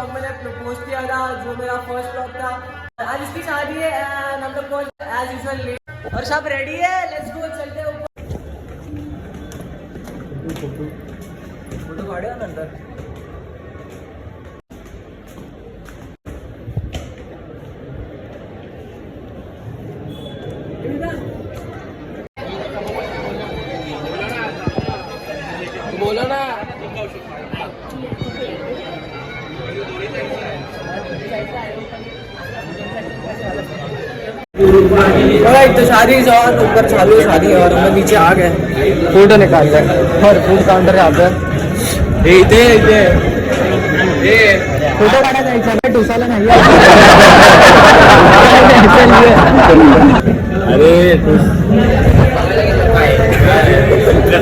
Blog मैंने post KIA था, जो मेरा फर्स्ट ब्लॉग था। आज इसकी शादी है एंड हम लोग पहुंच एज यूजुअल लेट और सब रेडी है। लेट्स गो, चलते हैं ऊपर। फोटो काढूया नंतर। बोलो ना। तो शादी और ऊपर चालू है शादी और हम नीचे आ गए फोटो निकाल रहे और फूड काउंटर यहाँ पे फोटो काढा जायचा टुसाला नाही अरे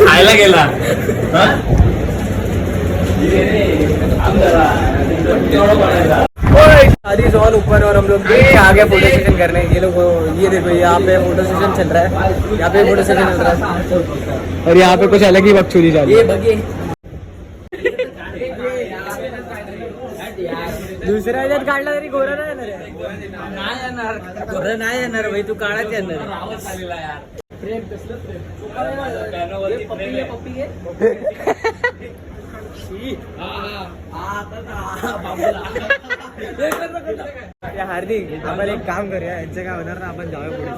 खायला गेला शादी ऑन ऊपर और हम लोग आगे फोटो सेशन करने। ये लोग ये देखो यहाँ पे फोटो सेशन चल रहा है, यहाँ पे फोटो सेशन चल रहा है और यहाँ पे कुछ अलग ही बकचोदी जा रही है। दुसऱ्या ह्याच्यात काढला तरी गोरा नाही येणार, गोरा नाही येणार भाई, तू काढाच येणार। हार्दिक आपण एक काम करूया, यांचं काय होणार ना, आपण जाऊया पुढे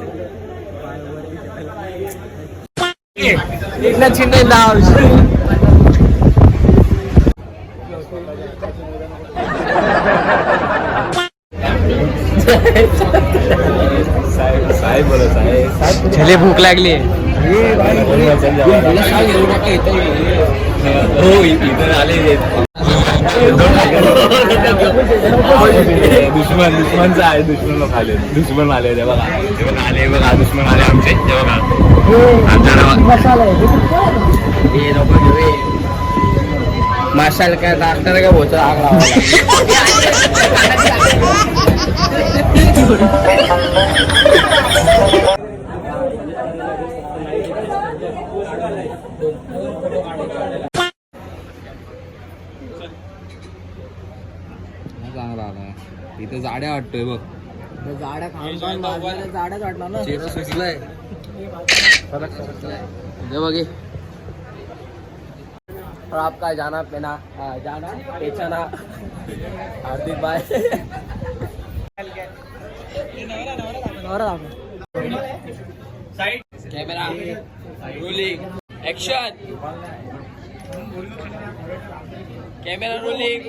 एकनाथ शिंदे नाव साहेब बोला साहेब चले भूक लागली हो इथं आले दुश्मनचा आहे, दुश्मन लोक आले, दुश्मन आले ते बघा, आले बघा, दुश्मन आले आमचे ते बघा माशाल काय नाश्ता का बोचा आग चांगला आला इथं जाड्या वाटतोय बघ, जाड्या जाड्याच वाटणार ना, चेहरा सुचलाय बघे। और आपका जाना पहना पहचाना हार्दिक भाई camera rolling action, camera rolling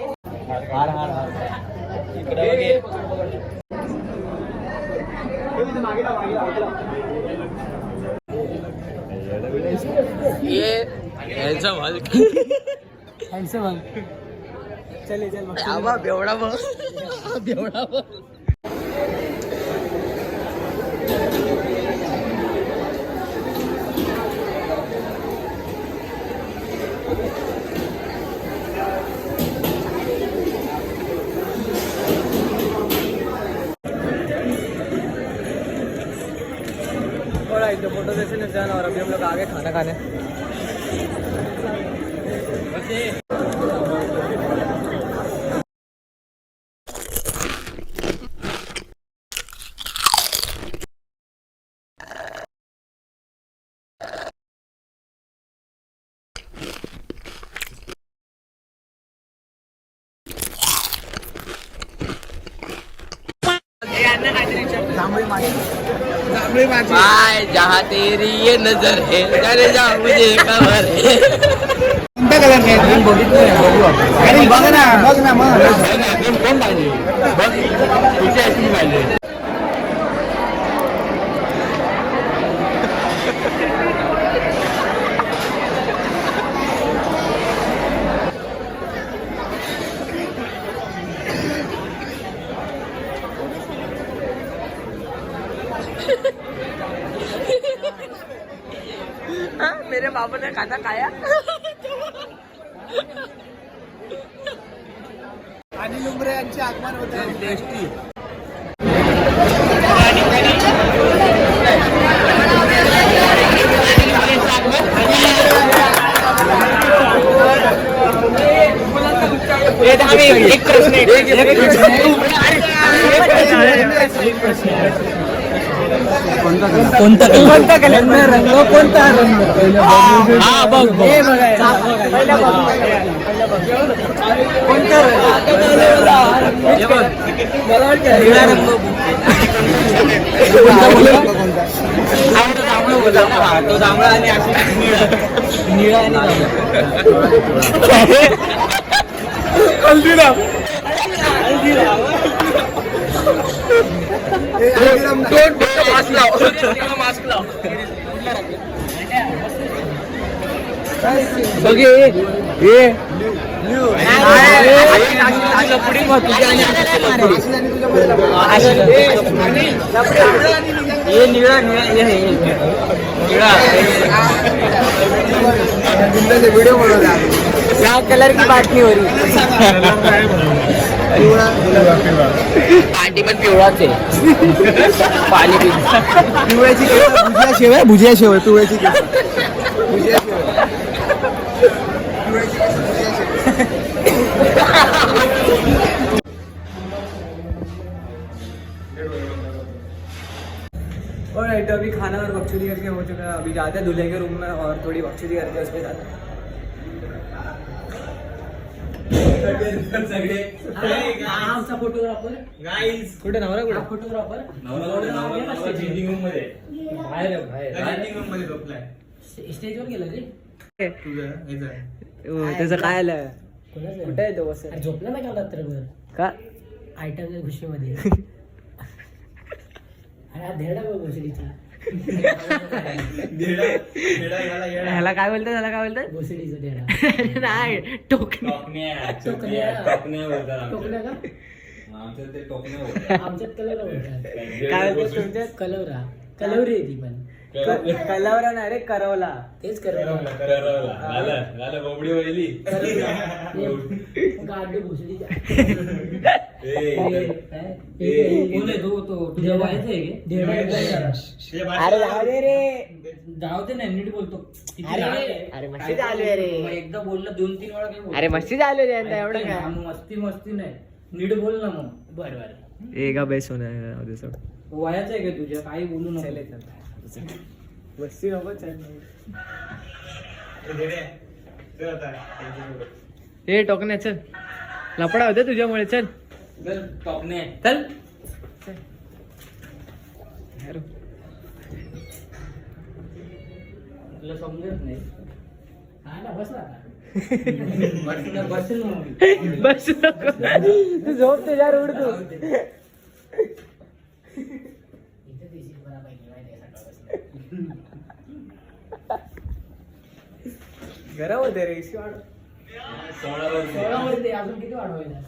इकडे बघे। ये हॅन्डसम हल्क, हॅन्डसम हल्क चल चल बेवडा बघ, बेवडा बघ। तो फोटो सेशन है और अभी हम लोग आगे खाना खाने। भाई जहाँ तेरी ये नजर है चले जाओ मुझे खबर है। कोणता कलर नाही बघितलं बघ ना बघ ना मग कोण पाहिजे बघ तुझी ऐकून पाहिजे। मेरे बाबू ने खाना खाया। अनिल उमरे यांचे आगमन होत आहे टेस्टी। एक प्रश्न कोणता कलर रंग कोणता रंग हा बघ हे बघायला कोणता रंग मला वाटतं निळा रंग तो जांभळा आणि निळा आणि हल्दीराम मास्क लाव बघे वीडियो बनवला या कलर की बात नहीं हो रही पार्टी पण पिवळाच आहे पाणी पिवळ्याची भुजिया शेव आहे भुजिया शेव आहे पिवळ्याची भुजिया और तो अभी खाना और बकचोदी करके हो चुका है. अभी जाते हैं दूल्हे के रूम में और थोड़ी बकचोदी करके उसके साथ आमचा फोटोग्राफर गाईज कुठे नवरा कुठे फोटोग्राफर स्टेजवर गेला रे त्याचं काय आलं कुठे आहे तो बस झोपला ना का रात्रभर का आयटमच्या खुशीमध्ये धेडा बघ भोसडीचा ह्याला काय बोलतात ह्याला काय बोलतात भोसडीचा धेडा नाही टोकण्या का आमच्यात कलर बोलतात काय बोलतात तुमच्यात कलवरा कलवरी आहे ती पण कलवरा नाही रे करवला तेच करवला बोबडी वहिली गाडी भोसडीचा अरे जाऊ दे ना नीट बोलतो अरे मस्ती चालू आहे रे एकदा बोलला 2-3 वेळा अरे मस्ती चालू आहे एवढं काय मस्ती नाही नीट बोल ना मग बरं एक बेस होणार वयाचं आहे का तुझ्या काही बोलू नको मस्ती नको हे टोकण्या चल लपडा होते तुझ्यामुळे चल टोकण्या चल तुला समजत नाही बस तू झोप तुझ्या रोड तू गरम होते रे 16 मध्ये अजून किती वाढवायला